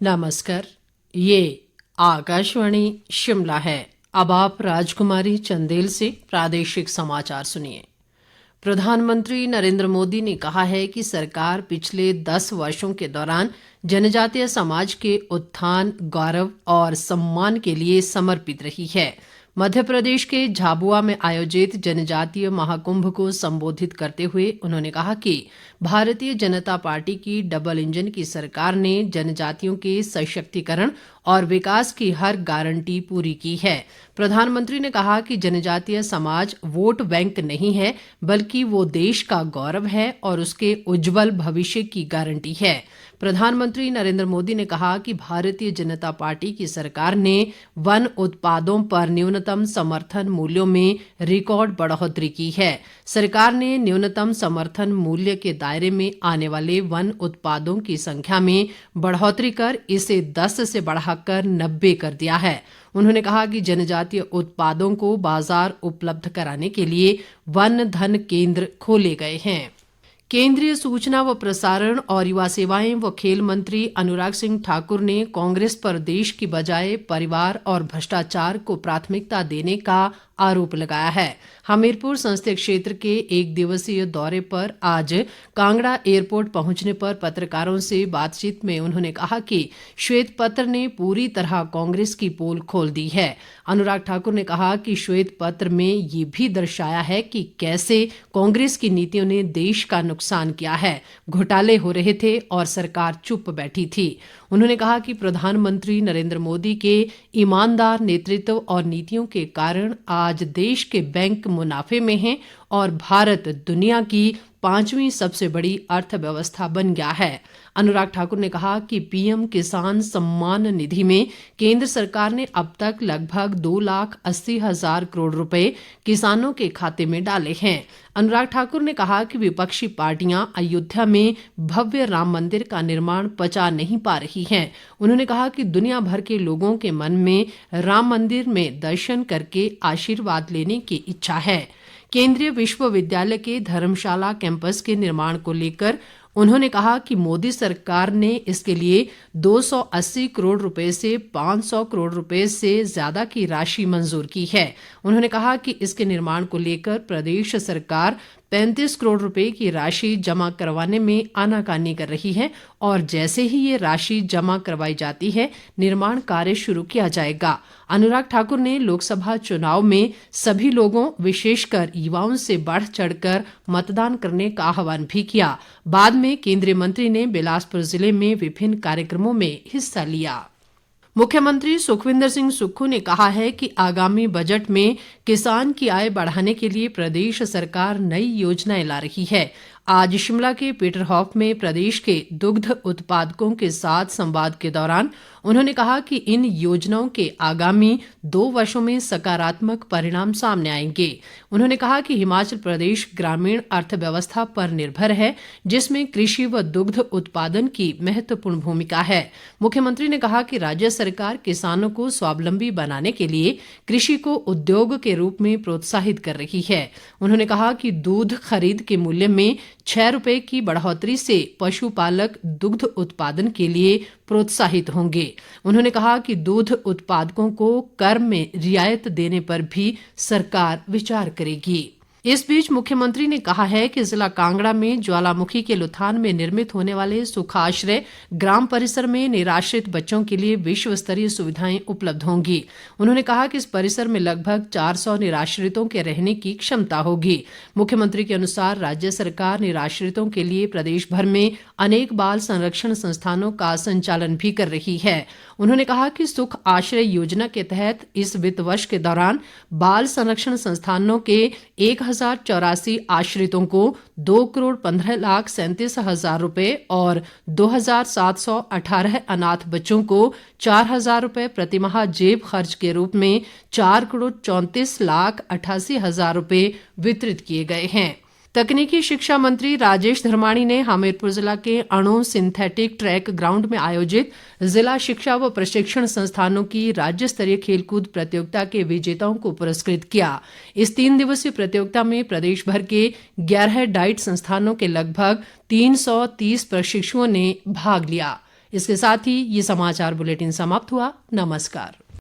नमस्कार। ये आकाशवाणी शिमला है। अब आप राजकुमारी चंदेल से प्रादेशिक समाचार सुनिए। प्रधानमंत्री नरेंद्र मोदी ने कहा है कि सरकार पिछले 10 वर्षों के दौरान जनजातीय समाज के उत्थान, गौरव और सम्मान के लिए समर्पित रही है। मध्य प्रदेश के झाबुआ में आयोजित जनजातीय महाकुंभ को संबोधित करते हुए उन्होंने कहा कि भारतीय जनता पार्टी की डबल इंजन की सरकार ने जनजातियों के सशक्तिकरण और विकास की हर गारंटी पूरी की है। प्रधानमंत्री ने कहा कि जनजातीय समाज वोट बैंक नहीं है, बल्कि वो देश का गौरव है और उसके उज्जवल भविष्य की गारंटी है। प्रधानमंत्री नरेंद्र मोदी ने कहा कि भारतीय जनता पार्टी की सरकार ने वन उत्पादों पर न्यूनतम समर्थन मूल्यों में रिकॉर्ड बढ़ोतरी की है। सरकार ने न्यूनतम समर्थन मूल्य के दायरे में आने वाले वन उत्पादों की संख्या में बढ़ोतरी कर इसे 10 से बढ़ाकर 90 कर दिया है। उन्होंने कहा कि जनजातीय उत्पादों को बाजार उपलब्ध कराने के लिए वन धन केंद्र खोले गए हैं। केंद्रीय सूचना व प्रसारण और युवा सेवाएं व खेल मंत्री अनुराग सिंह ठाकुर ने कांग्रेस पर देश की बजाय परिवार और भ्रष्टाचार को प्राथमिकता देने का आरोप लगाया है। हमीरपुर संसदीय क्षेत्र के एक दिवसीय दौरे पर आज कांगड़ा एयरपोर्ट पहुंचने पर पत्रकारों से बातचीत में उन्होंने कहा कि श्वेत पत्र ने पूरी तरह कांग्रेस की पोल खोल दी है। अनुराग ठाकुर ने कहा कि श्वेत पत्र में ये भी दर्शाया है कि कैसे कांग्रेस की नीतियों ने देश का नुकसान किया है। घोटाले हो रहे थे और सरकार चुप बैठी थी। उन्होंने कहा कि प्रधानमंत्री नरेंद्र मोदी के ईमानदार नेतृत्व और नीतियों के कारण आज देश के बैंक मुनाफे में हैं और भारत दुनिया की 5वीं सबसे बड़ी अर्थव्यवस्था बन गया है। अनुराग ठाकुर ने कहा कि पीएम किसान सम्मान निधि में केंद्र सरकार ने अब तक लगभग 2,80,000 करोड़ रुपए किसानों के खाते में डाले हैं। अनुराग ठाकुर ने कहा कि विपक्षी पार्टियां अयोध्या में भव्य राम मंदिर का निर्माण पचा नहीं पा रही हैं। उन्होंने कहा कि दुनिया भर के लोगों के मन में राम मंदिर में दर्शन करके आशीर्वाद लेने की इच्छा है। केंद्रीय विश्वविद्यालय के धर्मशाला कैंपस के निर्माण को लेकर उन्होंने कहा कि मोदी सरकार ने इसके लिए 280 करोड़ रुपए से 500 करोड़ रुपए से ज्यादा की राशि मंजूर की है। उन्होंने कहा कि इसके निर्माण को लेकर प्रदेश सरकार 35 करोड़ रुपए की राशि जमा करवाने में आनाकानी कर रही है और जैसे ही ये राशि जमा करवाई जाती है निर्माण कार्य शुरू किया जाएगा। अनुराग ठाकुर ने लोकसभा चुनाव में सभी लोगों विशेषकर युवाओं से बढ़ चढ़कर मतदान करने का आह्वान भी किया। बाद में केंद्रीय मंत्री ने बिलासपुर जिले में विभिन्न कार्यक्रमों में हिस्सा लिया। मुख्यमंत्री सुखविंदर सिंह सुक्खू ने कहा है कि आगामी बजट में किसान की आय बढ़ाने के लिए प्रदेश सरकार नई योजनाएं ला रही है। आज शिमला के पीटरहॉफ में प्रदेश के दुग्ध उत्पादकों के साथ संवाद के दौरान उन्होंने कहा कि इन योजनाओं के आगामी 2 वर्षों में सकारात्मक परिणाम सामने आएंगे। उन्होंने कहा कि हिमाचल प्रदेश ग्रामीण अर्थव्यवस्था पर निर्भर है, जिसमें कृषि व दुग्ध उत्पादन की महत्वपूर्ण भूमिका है। मुख्यमंत्री ने कहा कि राज्य सरकार किसानों को स्वावलंबी बनाने के लिए कृषि को उद्योग के रूप में प्रोत्साहित कर रही है। उन्होंने कहा कि दूध खरीद के मूल्य में 6 रुपए की बढ़ोतरी से पशुपालक दुग्ध उत्पादन के लिए प्रोत्साहित होंगे। उन्होंने कहा कि दूध उत्पादकों को कर में रियायत देने पर भी सरकार विचार करेगी। इस बीच मुख्यमंत्री ने कहा है कि जिला कांगड़ा में ज्वालामुखी के लुथान में निर्मित होने वाले सुखाश्रय ग्राम परिसर में निराश्रित बच्चों के लिए विश्व स्तरीय सुविधाएं उपलब्ध होंगी। उन्होंने कहा कि इस परिसर में लगभग 400 निराश्रितों के रहने की क्षमता होगी। मुख्यमंत्री के अनुसार राज्य सरकार निराश्रितों के लिए प्रदेश भर में अनेक बाल संरक्षण संस्थानों का संचालन भी कर रही है। उन्होंने कहा कि सुख आश्रय योजना के तहत इस वित्त वर्ष के दौरान बाल संरक्षण संस्थानों के 1,084 आश्रितों को 2,15,37,000 रुपए और 2,718 अनाथ बच्चों को 4,000 रुपए प्रतिमाह जेब खर्च के रूप में 4,34,88,000 रुपए वितरित किए गए हैं। तकनीकी शिक्षा मंत्री राजेश धर्माणी ने हमीरपुर जिला के अणु सिंथेटिक ट्रैक ग्राउंड में आयोजित जिला शिक्षा व प्रशिक्षण संस्थानों की राज्य स्तरीय खेलकूद प्रतियोगिता के विजेताओं को पुरस्कृत किया। इस 3 दिवसीय प्रतियोगिता में प्रदेश भर के 11 डाइट संस्थानों के लगभग 330 प्रशिक्षुओं ने भाग लिया। इसके साथ ही ये समाचार बुलेटिन समाप्त हुआ। नमस्कार।